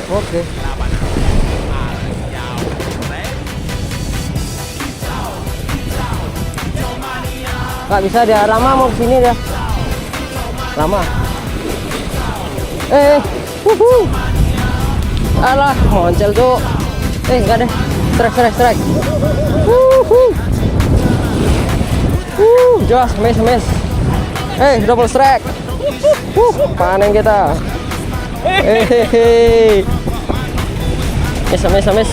Oke. Nggak bisa dia, lama mau kesini dia. Lama. Wuhu. Alah, moncel tuh. Enggak deh. Strike. Wuhu. Jos, miss. Double strike. Panen kita. Miss.